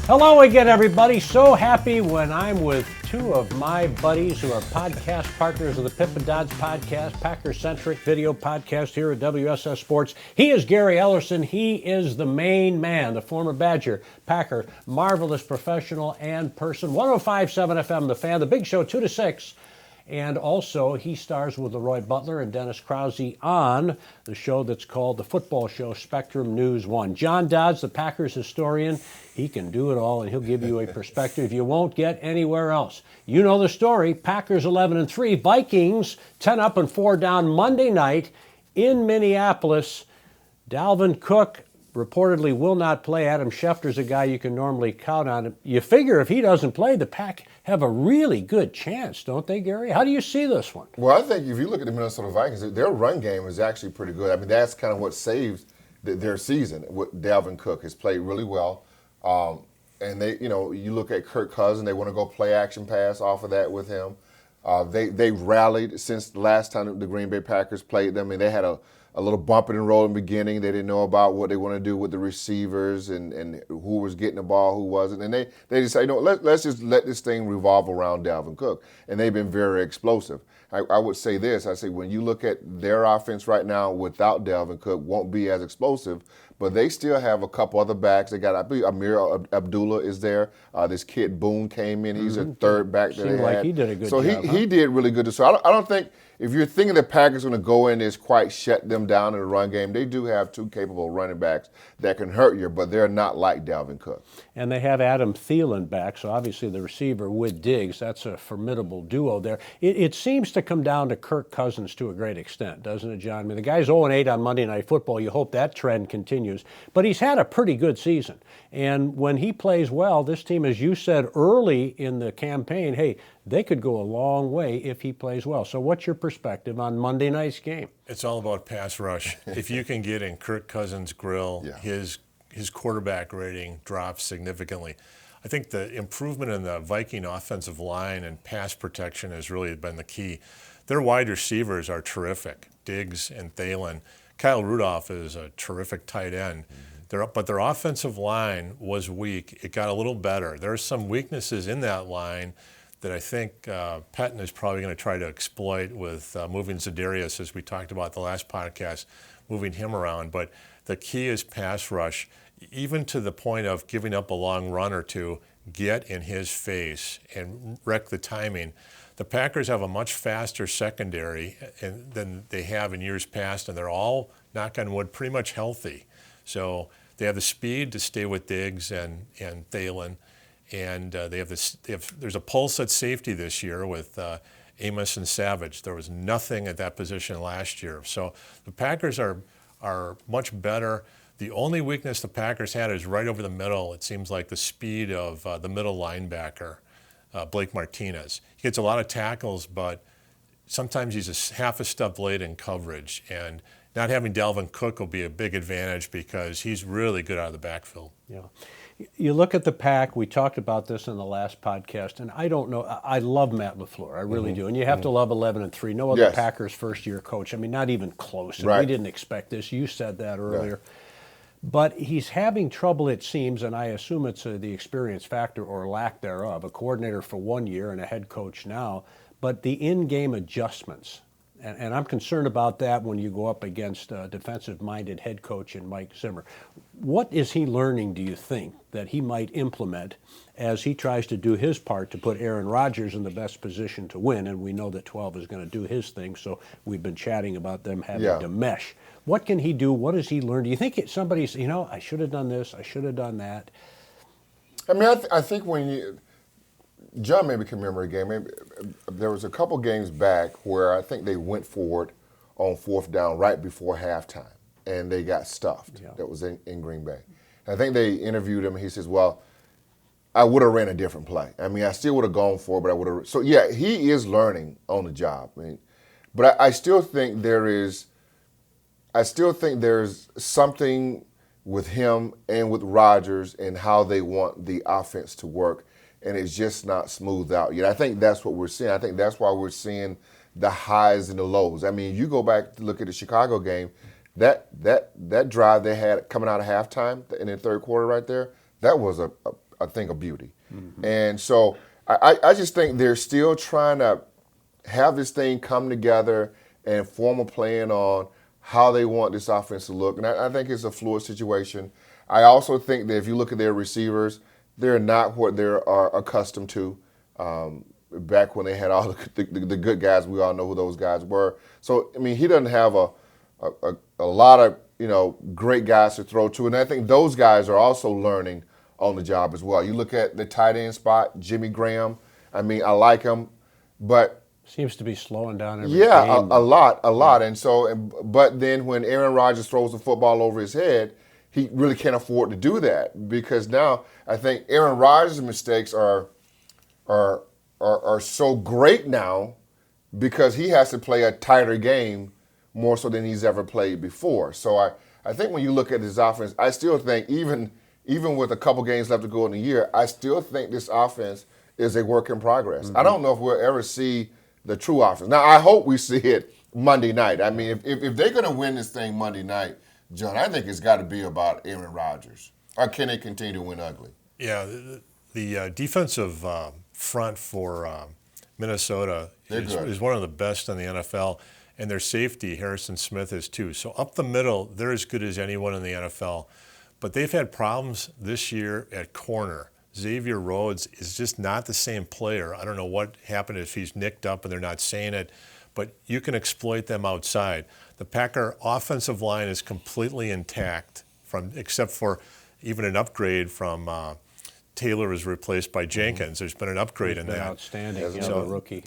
Hello again, everybody. So happy when I'm with two of my buddies who are podcast partners of the Pip and Dodds podcast, Packer-centric video podcast here at WSS Sports. He is Gary Ellerson. He is the main man, the former Badger, Packer, marvelous professional and person. 105.7 FM, The Fan, The Big Show, 2 to 6. And also, he stars with Leroy Butler and Dennis Krause on the show that's called The Football Show, Spectrum News 1. John Dodds, the Packers historian, he can do it all, and he'll give you a perspective you won't get anywhere else. You know the story. Packers 11-3, Vikings 10 up and 4 down Monday night in Minneapolis. Dalvin Cook reportedly will not play. Adam Schefter's a guy you can normally count on. You figure if he doesn't play, the Pack have a really good chance, don't they, Gary? How do you see this one? Well, I think if you look at the Minnesota Vikings, their run game is actually pretty good. I mean, that's kind of what saved their season. What Dalvin Cook has played really well. And they, you look at Kirk Cousins, they want to go play action pass off of that with him. They rallied since the last time the Green Bay Packers played them, and they had a little bump and roll in the beginning. They didn't know about what they want to do with the receivers and who was getting the ball, who wasn't. And they decided, let's just let this thing revolve around Dalvin Cook. And they've been very explosive. I would say this. I say when you look at their offense right now without Dalvin Cook, won't be as explosive, but they still have a couple other backs. They got, I believe, Amir Abdullah is there. This kid Boone came in. He's a third back that Seemed like he did a good job. So he did really good. So I don't think if you're thinking the Packers are going to go in and quite shut them down in the run game, they do have two capable running backs that can hurt you, but they're not like Dalvin Cook. And they have Adam Thielen back, so obviously the receiver with Diggs, that's a formidable duo there. It seems to come down to Kirk Cousins to a great extent, doesn't it, John? I mean, the guy's 0-8 on Monday Night Football. You hope that trend continues. But he's had a pretty good season. And when he plays well, this team, as you said early in the campaign, hey, they could go a long way if he plays well. So what's your perspective on Monday night's game? It's all about pass rush. If you can get in Kirk Cousins' grill, his quarterback rating drops significantly. I think the improvement in the Viking offensive line and pass protection has really been the key. Their wide receivers are terrific, Diggs and Thielen. Kyle Rudolph is a terrific tight end. But their offensive line was weak. It got a little better. There are some weaknesses in that line that I think Pettine is probably going to try to exploit with moving Za'Darius, as we talked about the last podcast, moving him around. But the key is pass rush, even to the point of giving up a long run or two, get in his face and wreck the timing. The Packers have a much faster secondary than they have in years past, and they're all, knock on wood, pretty much healthy. So they have the speed to stay with Diggs and Thielen. And there's a pulse at safety this year with Amos and Savage. There was nothing at that position last year. So the Packers are much better. The only weakness the Packers had is right over the middle. It seems like the speed of the middle linebacker, Blake Martinez. He gets a lot of tackles, but sometimes he's half a step late in coverage. And not having Dalvin Cook will be a big advantage because he's really good out of the backfield. Yeah. You look at the Pack, we talked about this in the last podcast, and I don't know, I love Matt LaFleur, I really do. And you have to love 11-3. No other Packers first-year coach. I mean, not even close. And we didn't expect this. You said that earlier. But he's having trouble, it seems, and I assume it's the experience factor or lack thereof, a coordinator for 1 year and a head coach now, but the in-game adjustments. And I'm concerned about that when you go up against a defensive-minded head coach in Mike Zimmer. What is he learning, do you think, that he might implement as he tries to do his part to put Aaron Rodgers in the best position to win? And we know that 12 is going to do his thing, so we've been chatting about them having to mesh. What can he do? What does he learn? Do you think somebody's, I should have done this, I should have done that? I mean, I think when you – John maybe can remember a game. Maybe, there was a couple games back where I think they went forward on fourth down right before halftime, and they got stuffed. That was in Green Bay. And I think they interviewed him, and he says, well, I would have ran a different play. I mean, I still would have gone for it, but I would have. So, yeah, he is learning on the job. I mean, but I still think there's something with him and with Rodgers and how they want the offense to work. And it's just not smoothed out yet. I think that's what we're seeing. I think that's why we're seeing the highs and the lows. I mean, you go back to look at the Chicago game, that drive they had coming out of halftime in the third quarter right there, that was a a thing of beauty. And so I just think they're still trying to have this thing come together and form a plan on how they want this offense to look. And I think it's a fluid situation. I also think that if you look at their receivers, they're not what they are accustomed to. Back when they had all the good guys, we all know who those guys were. So, I mean, he doesn't have a lot of, great guys to throw to. And I think those guys are also learning on the job as well. You look at the tight end spot, Jimmy Graham. I mean, I like him, but seems to be slowing down every game. A lot. And so, but then when Aaron Rodgers throws the football over his head, he really can't afford to do that, because now I think Aaron Rodgers' mistakes are so great now because he has to play a tighter game more so than he's ever played before. So I think when you look at this offense, I still think even with a couple games left to go in the year, I still think this offense is a work in progress. I don't know if we'll ever see the true offense. Now, I hope we see it Monday night. I mean, if they're going to win this thing Monday night, John, I think it's got to be about Aaron Rodgers. Or can they continue to win ugly? Yeah, the defensive front for Minnesota is one of the best in the NFL, and their safety, Harrison Smith, is too. So up the middle, they're as good as anyone in the NFL. But they've had problems this year at corner. Xavier Rhodes is just not the same player. I don't know what happened if he's nicked up and they're not saying it, but you can exploit them outside. The Packer offensive line is completely intact, except for even an upgrade from Taylor was replaced by Jenkins. There's been an upgrade in that. Outstanding, the rookie.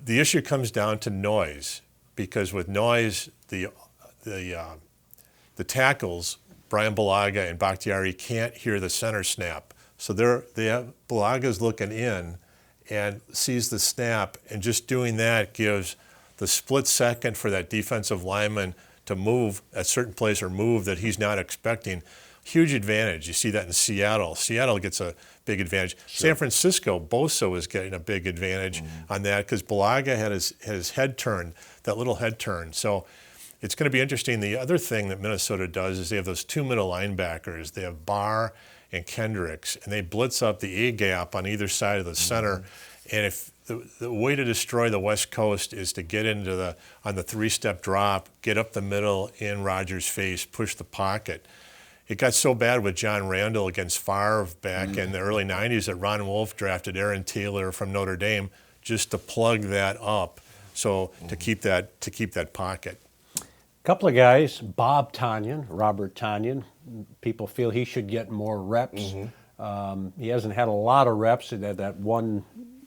The issue comes down to noise, because with noise, the tackles, Brian Bulaga and Bakhtiari, can't hear the center snap. So Bulaga's looking in and sees the snap, and just doing that gives the split second for that defensive lineman to move at certain place or move that he's not expecting. Huge advantage. You see that in Seattle. Seattle gets a big advantage. San Francisco, Bosa was getting a big advantage on that because Bulaga had his head turned, that little head turn. So it's going to be interesting. The other thing that Minnesota does is they have those two middle linebackers. They have Barr and Kendricks, and they blitz up the A gap on either side of the center. And if the way to destroy the West Coast is to get into on the three-step drop, get up the middle in Rodgers' face, push the pocket. It got so bad with John Randall against Favre back in the early 90s that Ron Wolf drafted Aaron Taylor from Notre Dame just to plug that up, so to keep that pocket. A couple of guys, Robert Tonyan. People feel he should get more reps. He hasn't had a lot of reps. He had that one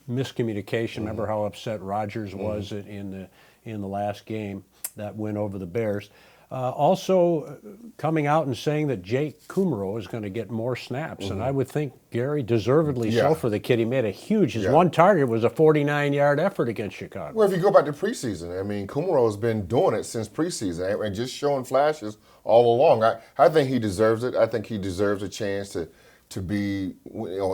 miscommunication. Remember how upset Rodgers was in the last game, that win over the Bears. Also coming out and saying that Jake Kummerow is going to get more snaps. And I would think, Gary, deservedly so for the kid. He made his one target was a 49-yard effort against Chicago. Well, if you go back to preseason, I mean, Kummerow has been doing it since preseason and just showing flashes all along. I think he deserves it. I think he deserves a chance to be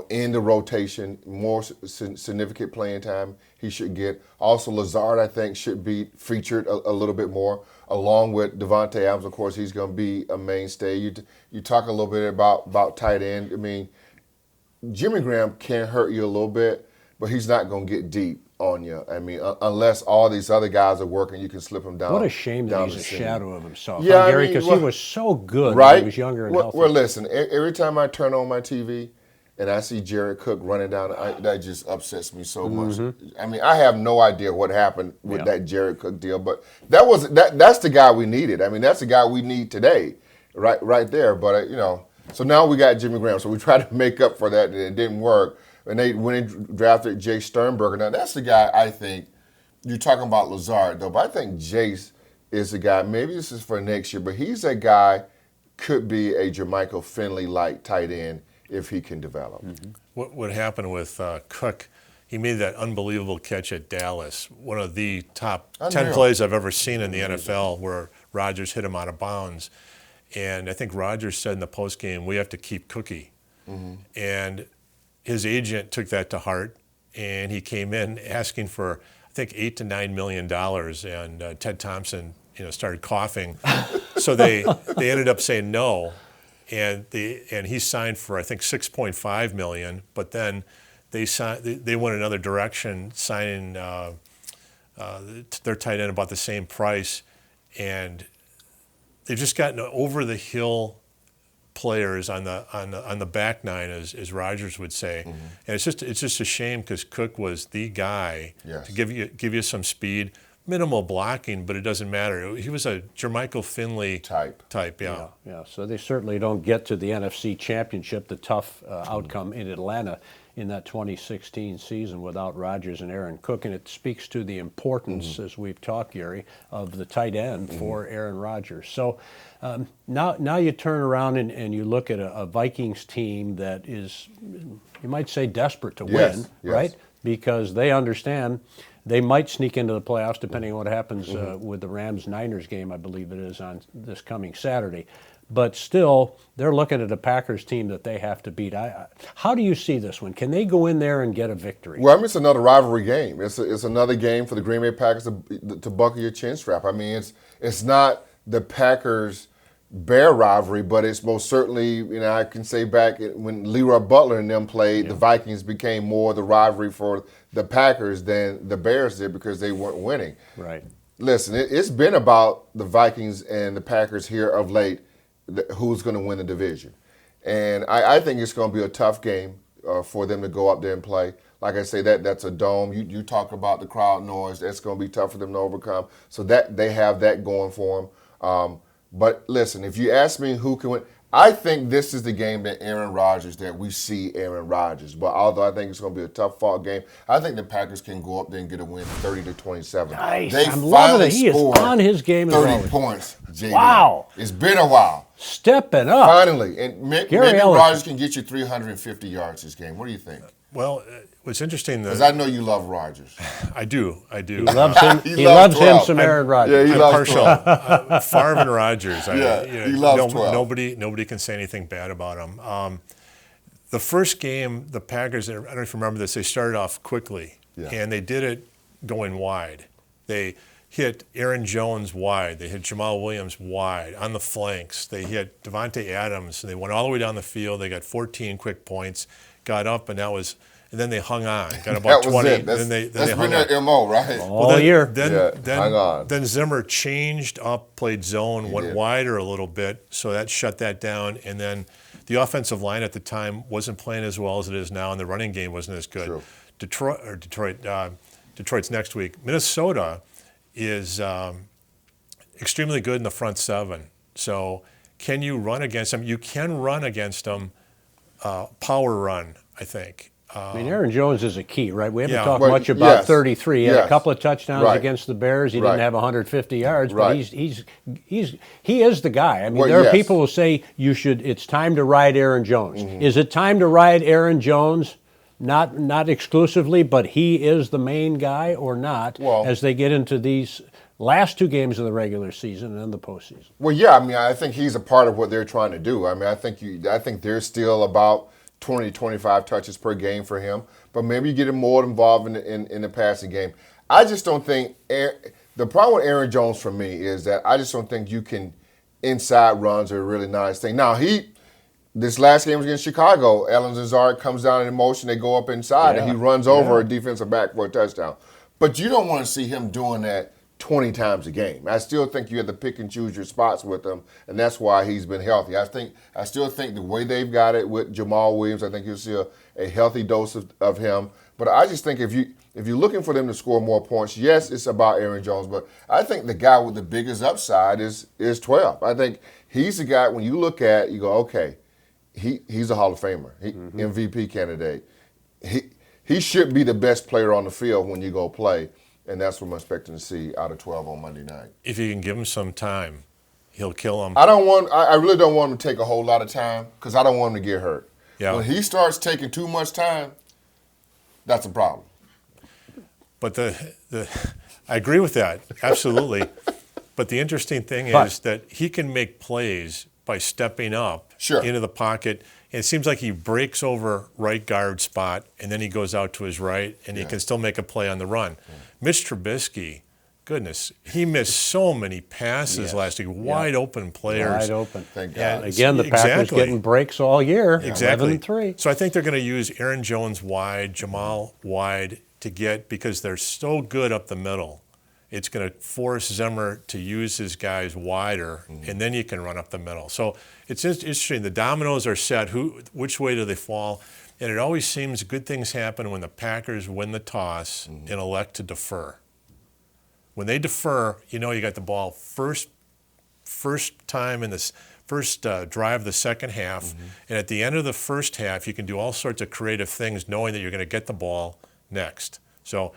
in the rotation, more significant playing time he should get. Also, Lazard, I think, should be featured a little bit more, along with Devontae Adams. Of course, he's going to be a mainstay. You talk a little bit about tight end. I mean, Jimmy Graham can hurt you a little bit, but he's not going to get deep on you. I mean, unless all these other guys are working, you can slip him down. What a shame that he's a shadow of himself, yeah, Gary, because he was so good when he was younger and healthy. Well, listen, every time I turn on my TV and I see Jared Cook running down, that just upsets me so much. I mean, I have no idea what happened with that Jared Cook deal, but that's the guy we needed. I mean, that's the guy we need today, right there. But so now we got Jimmy Graham, so we tried to make up for that, and it didn't work. And when they drafted Jay Sternberger, now that's the guy I think, you're talking about Lazard though, but I think Jace is the guy, maybe this is for next year, but he's a guy, could be a Jermichael Finley-like tight end if he can develop. What happened with Cook, he made that unbelievable catch at Dallas, one of the top 10 plays I've ever seen in the NFL where Rodgers hit him out of bounds. And I think Rodgers said in the postgame, we have to keep Cookie. And his agent took that to heart, and he came in asking for, I think, $8 to $9 million, and Ted Thompson, started coughing. So they ended up saying no, and he signed for I think $6.5 million, but then they went another direction, signing their tight end about the same price, and they've just gotten over the hill players on the back nine, as Rodgers would say, and it's just a shame because Cook was the guy to give you some speed, minimal blocking, but it doesn't matter. He was a Jermichael Finley type, yeah. So they certainly don't get to the NFC Championship, the tough outcome in Atlanta in that 2016 season without Rodgers and Aaron Cook, and it speaks to the importance, as we've talked, Gary, of the tight end for Aaron Rodgers. So now you turn around and you look at a Vikings team that is, you might say, desperate to win, right? Because they understand they might sneak into the playoffs depending on what happens with the Rams-Niners game, I believe it is, on this coming Saturday. But still, they're looking at a Packers team that they have to beat. How do you see this one? Can they go in there and get a victory? Well, I mean, it's another rivalry game. It's another game for the Green Bay Packers to buckle your chin strap. I mean, it's not the Packers-Bear rivalry, but it's most certainly, I can say back when Leroy Butler and them played, the Vikings became more the rivalry for the Packers than the Bears did because they weren't winning. Right. Listen, it's been about the Vikings and the Packers here of late, who's going to win the division. And I think it's going to be a tough game for them to go up there and play. Like I say, that's a dome. You talk about the crowd noise. That's going to be tough for them to overcome. So that they have that going for them. But listen, if you ask me who can win, I think this is the game that we see Aaron Rodgers. But although I think it's going to be a tough fought game, I think the Packers can go up there and get a win 30-27. Nice. I'm loving it. He is on his game. 30 points, JD. Wow. It's been a while. Stepping up. Finally. And maybe Rodgers can get you 350 yards this game. What do you think? Well, what's interesting because I know you love Rodgers. I do. He loves him. he loves him some Aaron Rodgers. Yeah, he loves partial. Favre and Rodgers. He loves 12. Nobody can say anything bad about him. The first game, the Packers, I don't know if you remember this, they started off quickly, and they did it going wide. They hit Aaron Jones wide. They hit Jamal Williams wide on the flanks. They hit Devontae Adams, and they went all the way down the field. They got 14 quick points. Got up, and then they hung on. Got about 20. That's been their MO, right? All year. Then Zimmer changed up, played zone, went wider a little bit, so that shut that down. And then the offensive line at the time wasn't playing as well as it is now, and the running game wasn't as good. True. Detroit's next week. Minnesota is extremely good in the front seven. So can you run against them? You can run against them. Power run, I think. Aaron Jones is a key, right? We haven't talked much about 33. He had a couple of touchdowns against the Bears. He didn't have 150 yards, but he is the guy. I mean, there are people who say it's time to ride Aaron Jones. Is it time to ride Aaron Jones? Not exclusively, but he is the main guy or not as they get into these last two games of the regular season and then the postseason. Well, yeah, I mean, I think he's a part of what they're trying to do. I mean, I think there's still about 20, 25 touches per game for him, but maybe you get him more involved in the passing game. I just don't think the problem with Aaron Jones for me is that I just don't think you can inside runs are a really nice thing. Now this last game was against Chicago. Alan Lazard comes down in motion, they go up inside, and he runs over a defensive back for a touchdown. But you don't want to see him doing that 20 times a game. I still think you have to pick and choose your spots with him, and that's why he's been healthy. I still think the way they've got it with Jamal Williams, I think you'll see a healthy dose of him. But I just think if you're looking for them to score more points, yes, it's about Aaron Jones, but I think the guy with the biggest upside is 12. I think he's the guy when you look at, you go, okay, he's a Hall of Famer, MVP candidate. He should be the best player on the field when you go play. And that's what I'm expecting to see out of 12 on Monday night. If you can give him some time, he'll kill him. I really don't want him to take a whole lot of time because I don't want him to get hurt. Yeah. When he starts taking too much time, that's a problem. But I agree with that, absolutely. But the interesting thing is that he can make plays by stepping up into the pocket. And it seems like he breaks over right guard spot, and then he goes out to his right, and he can still make a play on the run. Mitch Trubisky goodness, he missed so many passes last week, wide open players. Wide open. Thank God. Again, the Packers getting breaks all year. Exactly. 11-3. So I think they're going to use Aaron Jones wide, Jamal wide to get, because they're so good up the middle. It's going to force Zimmer to use his guys wider, and then you can run up the middle. So it's interesting. The dominoes are set. Which way do they fall? And it always seems good things happen when the Packers win the toss and elect to defer. When they defer, you got the ball first time in this first drive of the second half, and at the end of the first half, you can do all sorts of creative things knowing that you're going to get the ball next. So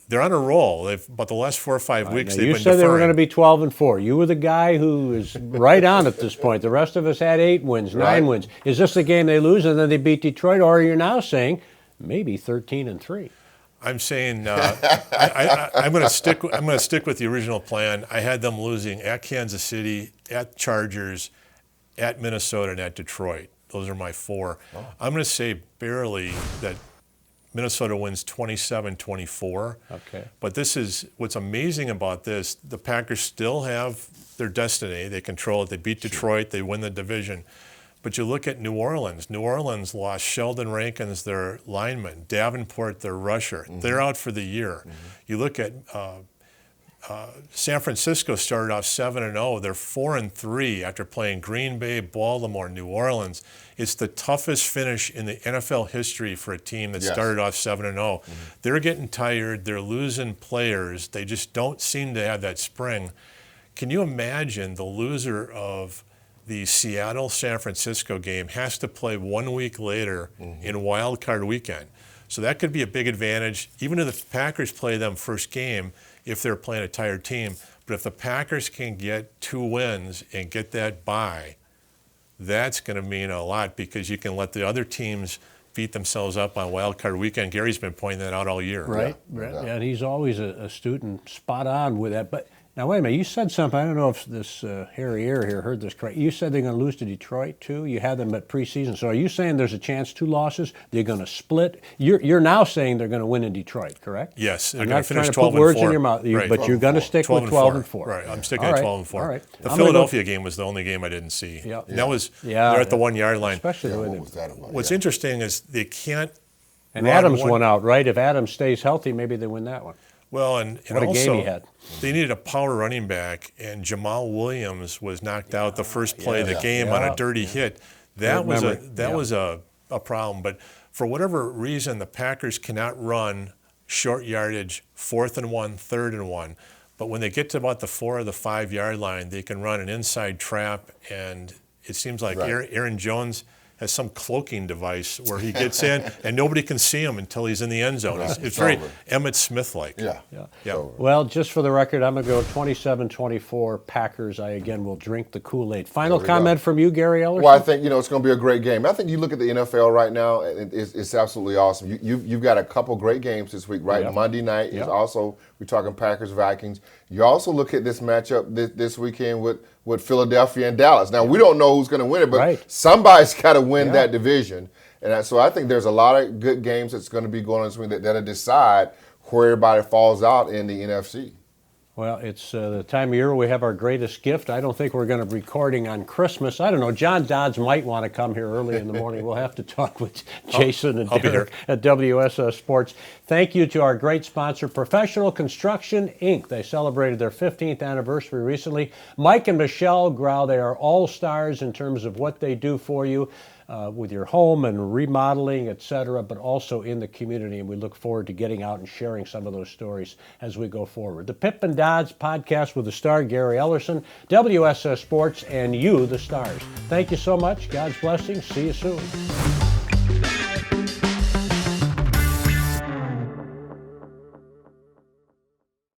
they're on a roll. But the last 4 or 5 weeks, they've been deferring. You said they were going to be 12-4. You were the guy who is right on at this point. The rest of us had 8 wins, 9 wins. Is this the game they lose and then they beat Detroit, or are you now saying maybe 13-3? I'm saying I'm going to stick. I'm going to stick with the original plan. I had them losing at Kansas City, at Chargers, at Minnesota, and at Detroit. Those are my 4. I'm going to say barely that Minnesota wins 27-24. Okay. But this is what's amazing about this. The Packers still have their destiny. They control it. They beat Detroit. They win the division. But you look at New Orleans. New Orleans lost Sheldon Rankins, their lineman, Davenport, their rusher. They're out for the year. You look at San Francisco started off 7-0. They're 4-3 after playing Green Bay, Baltimore, New Orleans. It's the toughest finish in the NFL history for a team that started off 7-0. They're getting tired. They're losing players. They just don't seem to have that spring. Can you imagine the loser of the Seattle-San Francisco game has to play 1 week later in Wild Card Weekend? So that could be a big advantage, even if the Packers play them first game, if they're playing a tired team. But if the Packers can get 2 wins and get that bye, that's going to mean a lot, because you can let the other teams beat themselves up on Wild Card Weekend. Gary's been pointing that out all year. Right. And he's always astute and spot on with that. But now, wait a minute. You said something. I don't know if this hairy ear here heard this correct. You said they're going to lose to Detroit, too? You had them at preseason. So are you saying there's a chance 2 losses? They're going to split? You're now saying they're going to win in Detroit, correct? Yes. They're going to finish 12-4. Put words in your mouth, right. but you're going to stick with 12-4. Right. I'm sticking at 12-4. All right. The Philadelphia game was the only game I didn't see. Yeah. And that was they're at the 1 yard line. Especially the way What was that about? What's interesting is they can't. And Adams won out, right? If Adams stays healthy, maybe they win that one. Well, and What a also, game he had. They needed a power running back, and Jamal Williams was knocked out the first play of the game on a dirty hit. That was a problem. But for whatever reason, the Packers cannot run short yardage, 4th and 1, 3rd and 1. But when they get to about the 4 or the 5 yard line, they can run an inside trap, and it seems like Aaron Jones has some cloaking device where he gets in and nobody can see him until he's in the end zone. It's very Emmitt Smith-like. Yeah. Well, just for the record, I'm going to go 27-24 Packers. I, again, will drink the Kool-Aid. Final comment from you, Gary Ellerson? Well, I think, it's going to be a great game. I think you look at the NFL right now, it's absolutely awesome. You've got a couple great games this week, right? Monday night is also, we're talking Packers, Vikings. You also look at this matchup this weekend with Philadelphia and Dallas. Now, we don't know who's going to win it, but somebody's got to win that division. And so I think there's a lot of good games that's going to be going on this week that'll decide where everybody falls out in the NFC. Well, it's the time of year we have our greatest gift. I don't think we're going to be recording on Christmas. I don't know. John Dodds might want to come here early in the morning. We'll have to talk with Jason and Derek at WSS Sports. Thank you to our great sponsor, Professional Construction, Inc. They celebrated their 15th anniversary recently. Mike and Michelle Grau, they are all-stars in terms of what they do for you. With your home and remodeling, et cetera, but also in the community. And we look forward to getting out and sharing some of those stories as we go forward. The Pip and Dodds podcast with the star, Gary Ellerson, WSS Sports, and you, the stars. Thank you so much. God's blessings. See you soon.